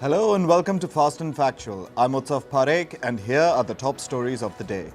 Hello and welcome to Fast and Factual. I'm Utsaf Parekh and here are the top stories of the day.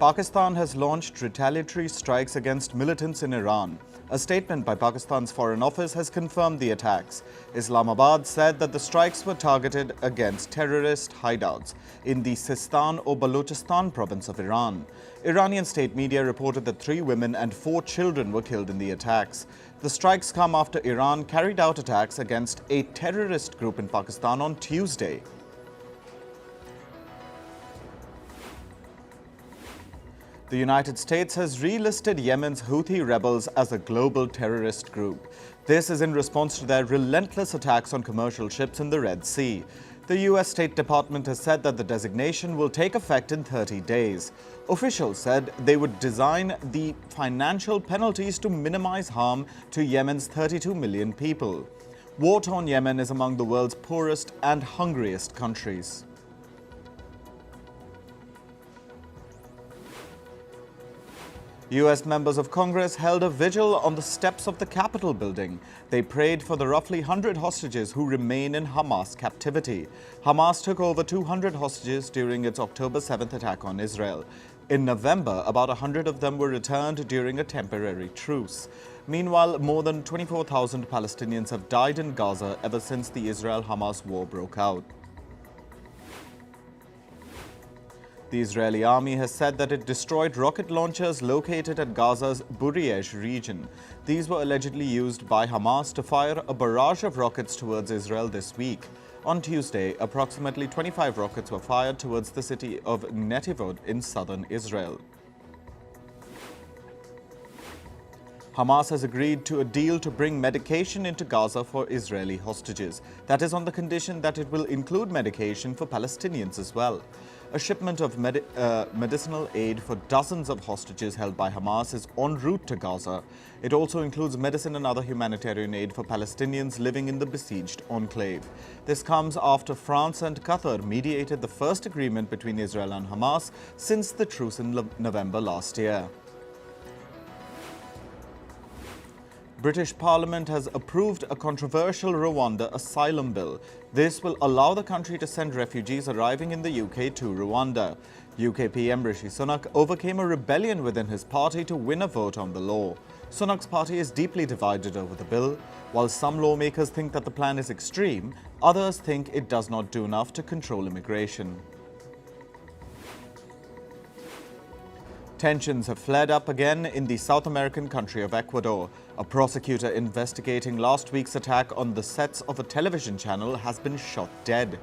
Pakistan has launched retaliatory strikes against militants in Iran. A statement by Pakistan's Foreign Office has confirmed the attacks. Islamabad said that the strikes were targeted against terrorist hideouts in the Sistan or Balochistan province of Iran. Iranian state media reported that 3 women and 4 children were killed in the attacks. The strikes come after Iran carried out attacks against a terrorist group in Pakistan on Tuesday. The United States has relisted Yemen's Houthi rebels as a global terrorist group. This is in response to their relentless attacks on commercial ships in the Red Sea. The U.S. State Department has said that the designation will take effect in 30 days. Officials said they would design the financial penalties to minimize harm to Yemen's 32 million people. War-torn Yemen is among the world's poorest and hungriest countries. U.S. members of Congress held a vigil on the steps of the Capitol building. They prayed for the roughly 100 hostages who remain in Hamas captivity. Hamas took over 200 hostages during its October 7th attack on Israel. In November, about 100 of them were returned during a temporary truce. Meanwhile, more than 24,000 Palestinians have died in Gaza ever since the Israel-Hamas war broke out. The Israeli army has said that it destroyed rocket launchers located at Gaza's Buriesh region. These were allegedly used by Hamas to fire a barrage of rockets towards Israel this week. On Tuesday, approximately 25 rockets were fired towards the city of Netivot in southern Israel. Hamas has agreed to a deal to bring medication into Gaza for Israeli hostages. That is on the condition that it will include medication for Palestinians as well. A shipment of medicinal aid for dozens of hostages held by Hamas is en route to Gaza. It also includes medicine and other humanitarian aid for Palestinians living in the besieged enclave. This comes after France and Qatar mediated the first agreement between Israel and Hamas since the truce in November last year. British Parliament has approved a controversial Rwanda asylum bill. This will allow the country to send refugees arriving in the UK to Rwanda. UK PM Rishi Sunak overcame a rebellion within his party to win a vote on the law. Sunak's party is deeply divided over the bill. While some lawmakers think that the plan is extreme, others think it does not do enough to control immigration. Tensions have flared up again in the South American country of Ecuador. A prosecutor investigating last week's attack on the sets of a television channel has been shot dead.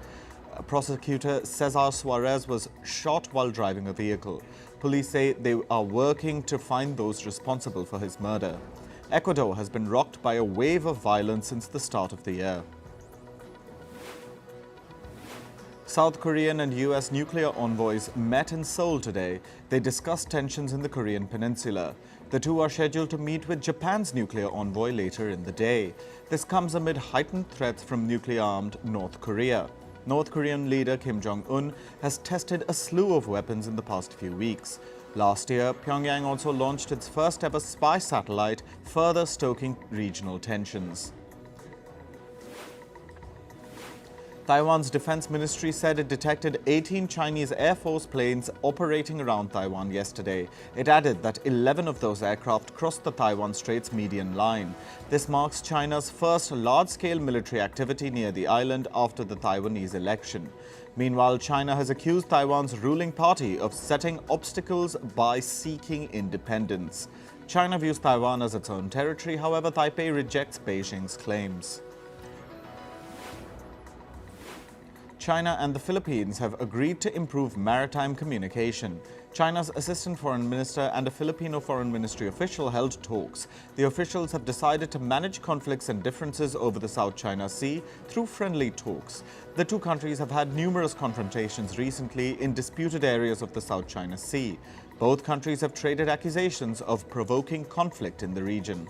Prosecutor Cesar Suarez was shot while driving a vehicle. Police say they are working to find those responsible for his murder. Ecuador has been rocked by a wave of violence since the start of the year. South Korean and U.S. nuclear envoys met in Seoul today. They discussed tensions in the Korean peninsula. The two are scheduled to meet with Japan's nuclear envoy later in the day. This comes amid heightened threats from nuclear-armed North Korea. North Korean leader Kim Jong-un has tested a slew of weapons in the past few weeks. Last year, Pyongyang also launched its first-ever spy satellite, further stoking regional tensions. Taiwan's defense ministry said it detected 18 Chinese Air Force planes operating around Taiwan yesterday. It added that 11 of those aircraft crossed the Taiwan Strait's median line. This marks China's first large-scale military activity near the island after the Taiwanese election. Meanwhile, China has accused Taiwan's ruling party of setting obstacles by seeking independence. China views Taiwan as its own territory, however, Taipei rejects Beijing's claims. China and the Philippines have agreed to improve maritime communication. China's assistant foreign minister and a Filipino foreign ministry official held talks. The officials have decided to manage conflicts and differences over the South China Sea through friendly talks. The two countries have had numerous confrontations recently in disputed areas of the South China Sea. Both countries have traded accusations of provoking conflict in the region.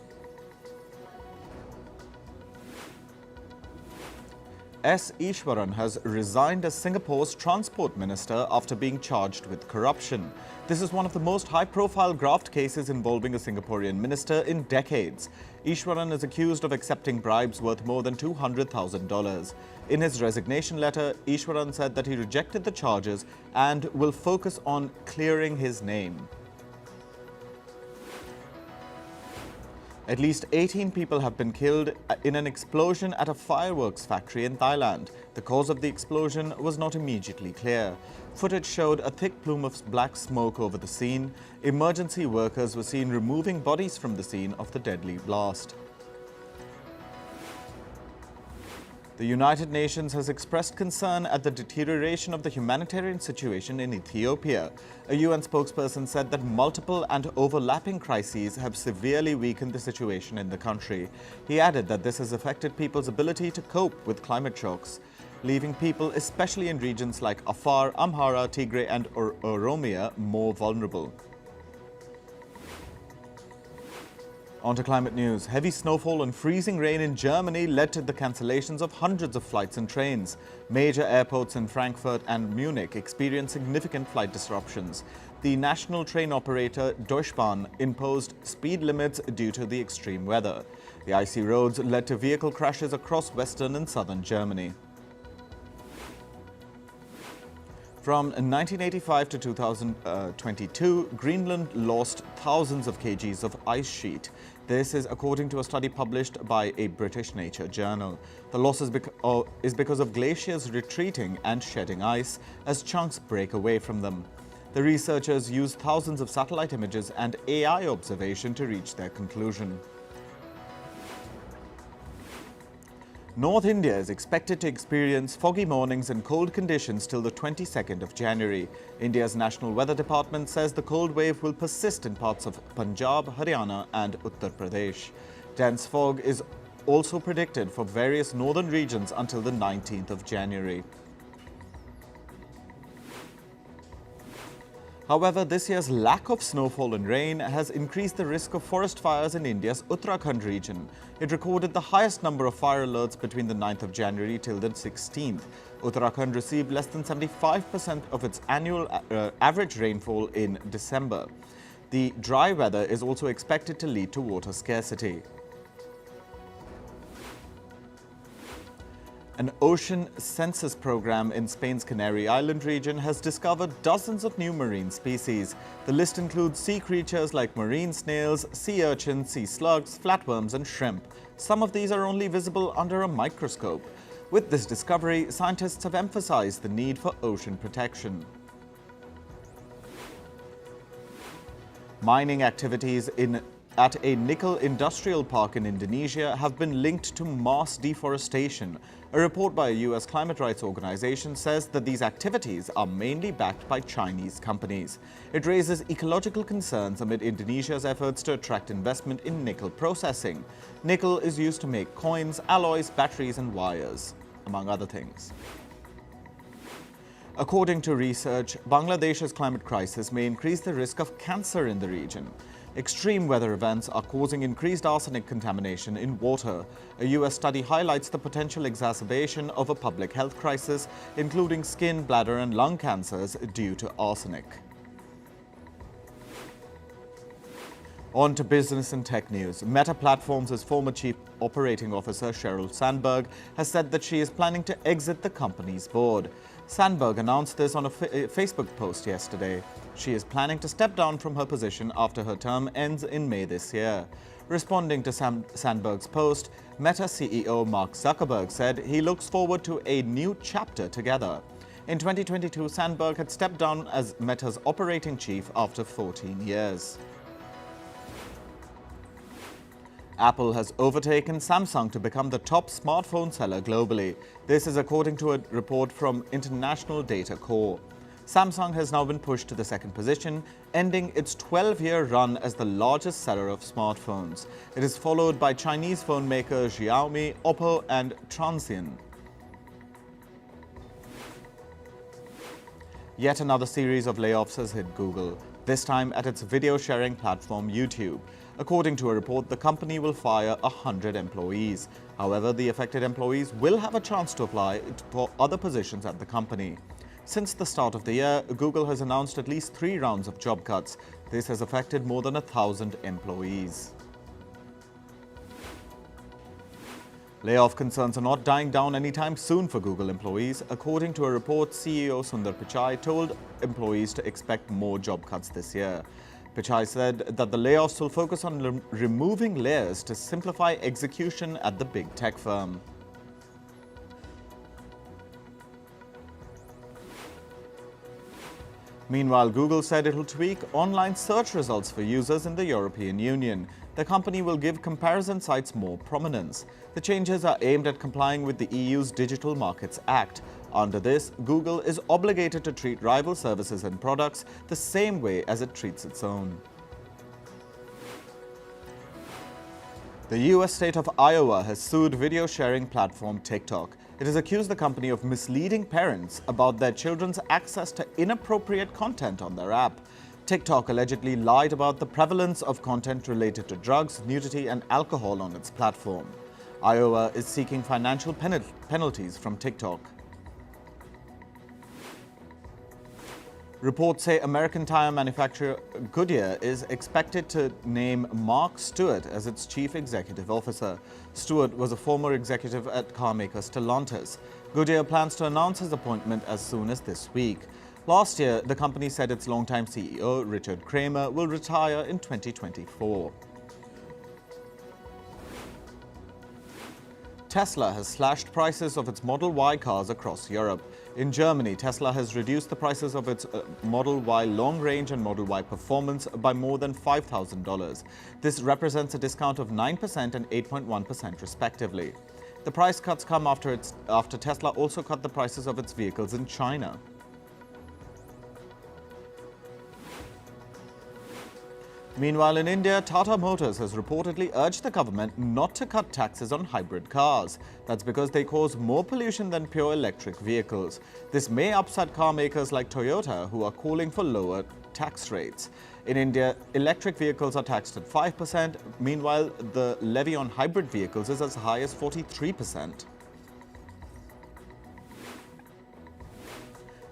S. Iswaran has resigned as Singapore's transport minister after being charged with corruption. This is one of the most high-profile graft cases involving a Singaporean minister in decades. Iswaran is accused of accepting bribes worth more than $200,000. In his resignation letter, Iswaran said that he rejected the charges and will focus on clearing his name. At least 18 people have been killed in an explosion at a fireworks factory in Thailand. The cause of the explosion was not immediately clear. Footage showed a thick plume of black smoke over the scene. Emergency workers were seen removing bodies from the scene of the deadly blast. The United Nations has expressed concern at the deterioration of the humanitarian situation in Ethiopia. A UN spokesperson said that multiple and overlapping crises have severely weakened the situation in the country. He added that this has affected people's ability to cope with climate shocks, leaving people, especially in regions like Afar, Amhara, Tigray and Oromia, more vulnerable. On to climate news. Heavy snowfall and freezing rain in Germany led to the cancellations of hundreds of flights and trains. Major airports in Frankfurt and Munich experienced significant flight disruptions. The national train operator Deutsche Bahn imposed speed limits due to the extreme weather. The icy roads led to vehicle crashes across western and southern Germany. From 1985 to 2022, Greenland lost thousands of kgs of ice sheet. This is according to a study published by a British nature journal. The loss is because of glaciers retreating and shedding ice as chunks break away from them. The researchers used thousands of satellite images and AI observation to reach their conclusion. North India is expected to experience foggy mornings and cold conditions till the 22nd of January. India's National Weather Department says the cold wave will persist in parts of Punjab, Haryana and Uttar Pradesh. Dense fog is also predicted for various northern regions until the 19th of January. However, this year's lack of snowfall and rain has increased the risk of forest fires in India's Uttarakhand region. It recorded the highest number of fire alerts between the 9th of January till the 16th. Uttarakhand received less than 75% of its annual average rainfall in December. The dry weather is also expected to lead to water scarcity. An ocean census program in Spain's Canary Island region has discovered dozens of new marine species. The list includes sea creatures like marine snails, sea urchins, sea slugs, flatworms and shrimp. Some of these are only visible under a microscope. With this discovery, scientists have emphasized the need for ocean protection. Mining activities at a nickel industrial park in Indonesia have been linked to mass deforestation. A report by a US climate rights organization says that these activities are mainly backed by Chinese companies. It raises ecological concerns amid Indonesia's efforts to attract investment in nickel processing. Nickel is used to make coins, alloys, batteries and wires, among other things. According to research, Bangladesh's climate crisis may increase the risk of cancer in the region. Extreme weather events are causing increased arsenic contamination in water. A US study highlights the potential exacerbation of a public health crisis, including skin, bladder and lung cancers due to arsenic. On to business and tech news. Meta Platforms' former Chief Operating Officer Sheryl Sandberg has said that she is planning to exit the company's board. Sandberg announced this on a Facebook post yesterday. She is planning to step down from her position after her term ends in May this year. Responding to Sandberg's post, Meta CEO Mark Zuckerberg said he looks forward to a new chapter together. In 2022, Sandberg had stepped down as Meta's operating chief after 14 years. Apple has overtaken Samsung to become the top smartphone seller globally. This is according to a report from International Data Corps. Samsung has now been pushed to the second position, ending its 12-year run as the largest seller of smartphones. It is followed by Chinese phone makers Xiaomi, Oppo and Transsion. Yet another series of layoffs has hit Google. this time at its video sharing platform YouTube. According to a report, the company will fire 100 employees. However, the affected employees will have a chance to apply for other positions at the company. Since the start of the year, Google has announced at least 3 rounds of job cuts. This has affected more than 1,000 employees. Layoff concerns are not dying down anytime soon for Google employees. According to a report, CEO Sundar Pichai told employees to expect more job cuts this year. Pichai said that the layoffs will focus on removing layers to simplify execution at the big tech firm. Meanwhile, Google said it will tweak online search results for users in the European Union. The company will give comparison sites more prominence. The changes are aimed at complying with the EU's Digital Markets Act. Under this, Google is obligated to treat rival services and products the same way as it treats its own. The US state of Iowa has sued video sharing platform TikTok. It has accused the company of misleading parents about their children's access to inappropriate content on their app. TikTok allegedly lied about the prevalence of content related to drugs, nudity, and alcohol on its platform. Iowa is seeking financial penalties from TikTok. Reports say American tire manufacturer Goodyear is expected to name Mark Stewart as its chief executive officer. Stewart was a former executive at carmaker Stellantis. Goodyear plans to announce his appointment as soon as this week. Last year, the company said its longtime CEO, Richard Kramer, will retire in 2024. Tesla has slashed prices of its Model Y cars across Europe. In Germany, Tesla has reduced the prices of its Model Y Long Range and Model Y Performance by more than $5,000. This represents a discount of 9% and 8.1% respectively. The price cuts come after Tesla also cut the prices of its vehicles in China. Meanwhile, in India, Tata Motors has reportedly urged the government not to cut taxes on hybrid cars. That's because they cause more pollution than pure electric vehicles. This may upset car makers like Toyota, who are calling for lower tax rates. In India, electric vehicles are taxed at 5%. Meanwhile, the levy on hybrid vehicles is as high as 43%.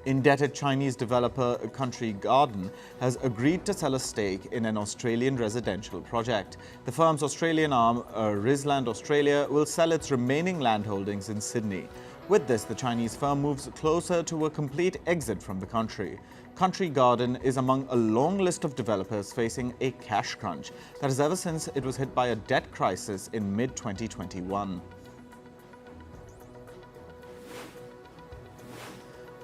Indebted Chinese developer Country Garden has agreed to sell a stake in an Australian residential project. The firm's Australian arm, Risland Australia, will sell its remaining landholdings in Sydney. With this, the Chinese firm moves closer to a complete exit from the country. Country Garden is among a long list of developers facing a cash crunch. That is ever since it was hit by a debt crisis in mid-2021.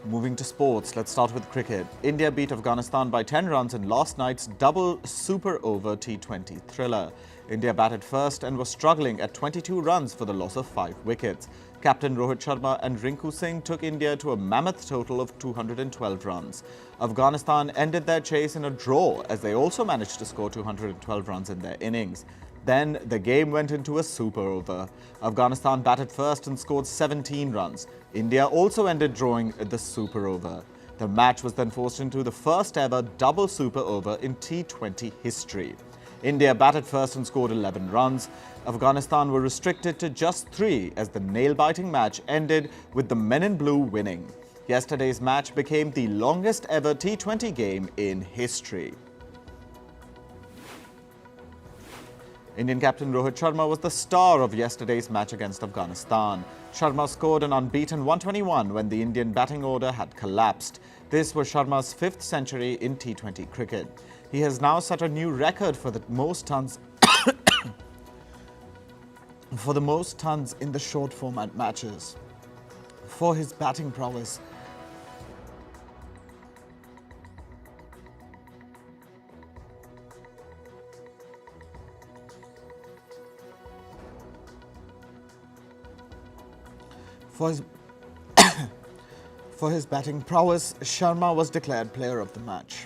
Moving to sports, let's start with cricket. India beat Afghanistan by 10 runs in last night's double super over T20 thriller. India batted first and was struggling at 22 runs for the loss of 5 wickets. Captain Rohit Sharma and Rinku Singh took India to a mammoth total of 212 runs. Afghanistan ended their chase in a draw as they also managed to score 212 runs in their innings. Then the game went into a super over. Afghanistan batted first and scored 17 runs. India also ended drawing the super over. The match was then forced into the first ever double super over in T20 history. India batted first and scored 11 runs. Afghanistan were restricted to just 3 as the nail-biting match ended with the men in blue winning. Yesterday's match became the longest ever T20 game in history. Indian captain Rohit Sharma was the star of yesterday's match against Afghanistan. Sharma scored an unbeaten 121 when the Indian batting order had collapsed. This was Sharma's 5th century in T20 cricket. He has now set a new record for the most tons in the short format matches. For his batting prowess, For his batting prowess, Sharma was declared player of the match.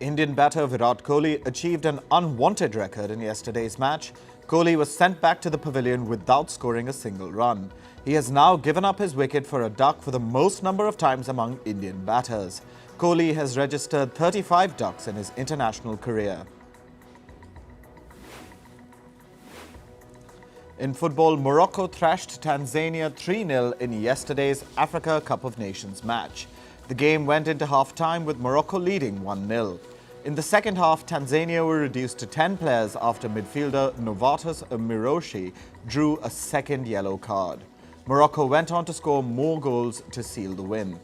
Indian batter Virat Kohli achieved an unwanted record in yesterday's match. Kohli was sent back to the pavilion without scoring a single run. He has now given up his wicket for a duck for the most number of times among Indian batters. Kohli has registered 35 ducks in his international career. In football, Morocco thrashed Tanzania 3-0 in yesterday's Africa Cup of Nations match. The game went into half-time with Morocco leading 1-0. In the second half, Tanzania were reduced to 10 players after midfielder Novatus Miroshi drew a second yellow card. Morocco went on to score more goals to seal the win.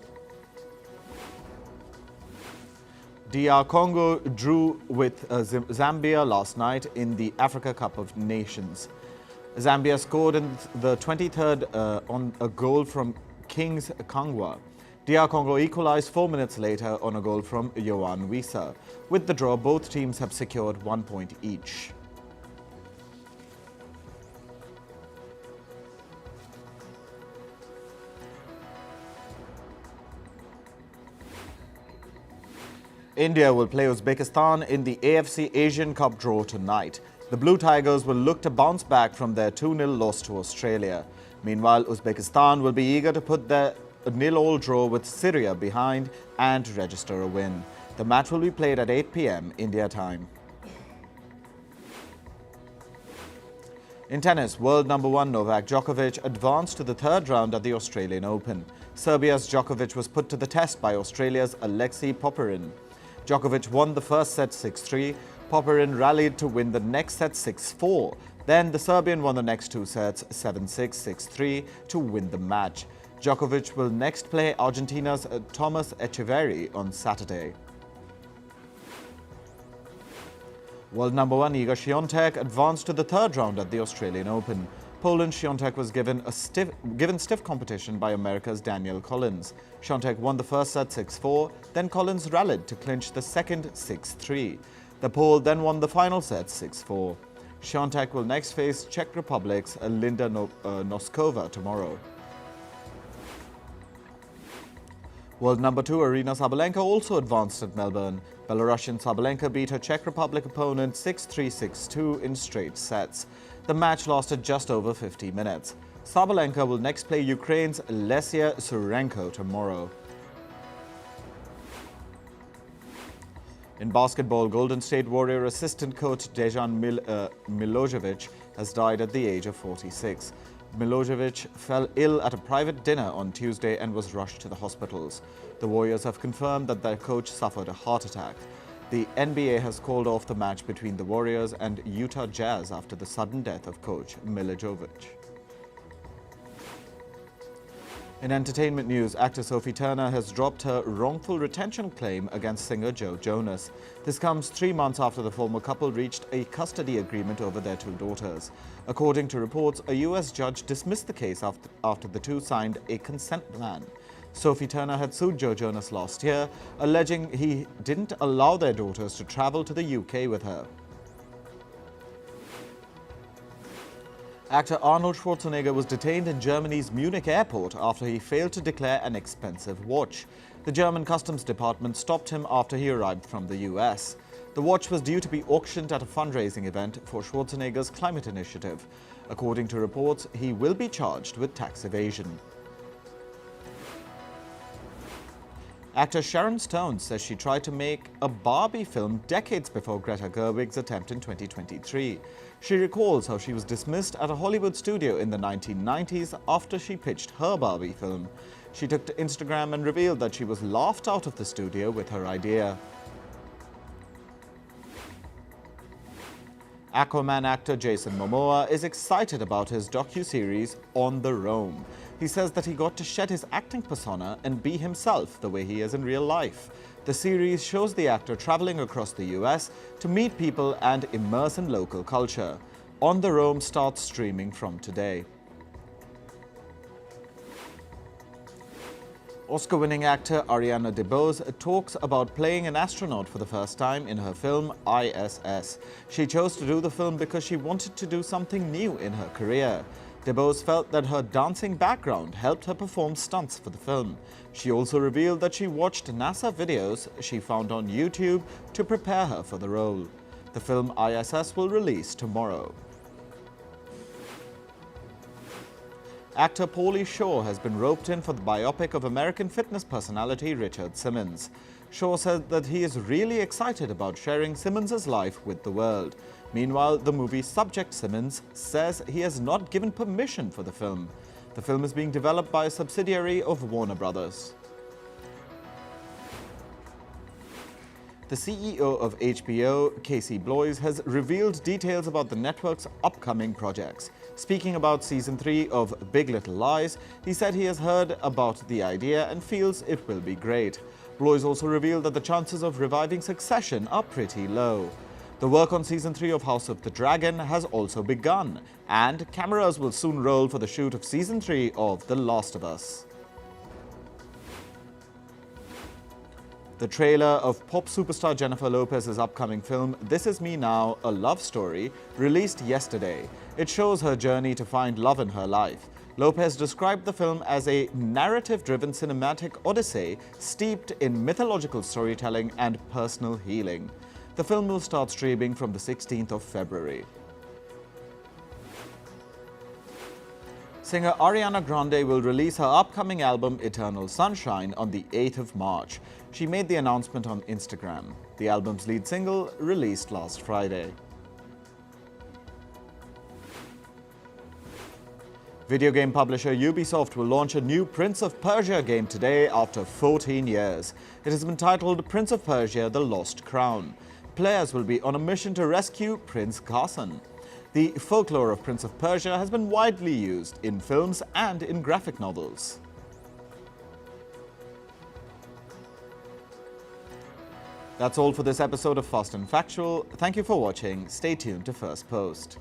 DR Congo drew with Zambia last night in the Africa Cup of Nations. Zambia scored in the 23rd on a goal from Kings Kangwa. DR Congo equalized 4 minutes later on a goal from Yohan Wissa. With the draw, both teams have secured 1 point each. India will play Uzbekistan in the AFC Asian Cup draw tonight. The Blue Tigers will look to bounce back from their 2-0 loss to Australia. Meanwhile, Uzbekistan will be eager to put their 0-0 draw with Syria behind and register a win. The match will be played at 8 p.m. India time. In tennis, world number 1 Novak Djokovic advanced to the third round at the Australian Open. Serbia's Djokovic was put to the test by Australia's Alexei Popyrin. Djokovic won the first set 6-3. Popyrin rallied to win the next set 6-4. Then the Serbian won the next two sets 7-6, 6-3 to win the match. Djokovic will next play Argentina's Thomas Echeverry on Saturday. World number 1 Iga Świątek advanced to the third round at the Australian Open. Poland's Świątek was given stiff competition by America's Danielle Collins. Świątek won the first set 6-4, then Collins rallied to clinch the second 6-3. The Pole then won the final set 6-4. Świątek will next face Czech Republic's Linda Noskova tomorrow. World number 2 Aryna Sabalenka also advanced at Melbourne. Belarusian Sabalenka beat her Czech Republic opponent 6-3, 6-2 in straight sets. The match lasted just over 50 minutes. Sabalenka will next play Ukraine's Lesia Surenko tomorrow. In basketball, Golden State Warrior assistant coach Dejan Milojevic has died at the age of 46. Milojevic fell ill at a private dinner on Tuesday and was rushed to the hospitals. The Warriors have confirmed that their coach suffered a heart attack. The NBA has called off the match between the Warriors and Utah Jazz after the sudden death of coach Milojevic. In entertainment news, actor Sophie Turner has dropped her wrongful retention claim against singer Joe Jonas. This comes 3 months after the former couple reached a custody agreement over their 2 daughters. According to reports, a U.S. judge dismissed the case after the two signed a consent plan. Sophie Turner had sued Joe Jonas last year, alleging he didn't allow their daughters to travel to the UK with her. Actor Arnold Schwarzenegger was detained in Germany's Munich Airport after he failed to declare an expensive watch. The German Customs Department stopped him after he arrived from the US. The watch was due to be auctioned at a fundraising event for Schwarzenegger's climate initiative. According to reports, he will be charged with tax evasion. Actor Sharon Stone says she tried to make a Barbie film decades before Greta Gerwig's attempt in 2023. She recalls how she was dismissed at a Hollywood studio in the 1990s after she pitched her Barbie film. She took to Instagram and revealed that she was laughed out of the studio with her idea. Aquaman actor Jason Momoa is excited about his docu-series On the Roam. He says that he got to shed his acting persona and be himself the way he is in real life. The series shows the actor traveling across the US to meet people and immerse in local culture. On the Roam starts streaming from today. Oscar-winning actor Ariana DeBose talks about playing an astronaut for the first time in her film ISS. She chose to do the film because she wanted to do something new in her career. DeBose felt that her dancing background helped her perform stunts for the film. She also revealed that she watched NASA videos she found on YouTube to prepare her for the role. The film ISS will release tomorrow. Actor Pauly Shore has been roped in for the biopic of American fitness personality Richard Simmons. Shore said that he is really excited about sharing Simmons' life with the world. Meanwhile, the movie's subject Simmons says he has not given permission for the film. The film is being developed by a subsidiary of Warner Brothers. The CEO of HBO, Casey Bloys, has revealed details about the network's upcoming projects. Speaking about Season 3 of Big Little Lies, he said he has heard about the idea and feels it will be great. Bloys also revealed that the chances of reviving Succession are pretty low. The work on Season 3 of House of the Dragon has also begun, and cameras will soon roll for the shoot of Season 3 of The Last of Us. The trailer of pop superstar Jennifer Lopez's upcoming film This Is Me Now, A Love Story, released yesterday. It shows her journey to find love in her life. Lopez described the film as a narrative-driven cinematic odyssey steeped in mythological storytelling and personal healing. The film will start streaming from the 16th of February. Singer Ariana Grande will release her upcoming album Eternal Sunshine on the 8th of March. She made the announcement on Instagram. The album's lead single released last Friday. Video game publisher Ubisoft will launch a new Prince of Persia game today after 14 years. It has been titled Prince of Persia: The Lost Crown. Players will be on a mission to rescue Prince Ghassan. The folklore of Prince of Persia has been widely used in films and in graphic novels. That's all for this episode of Fast and Factual. Thank you for watching. Stay tuned to First Post.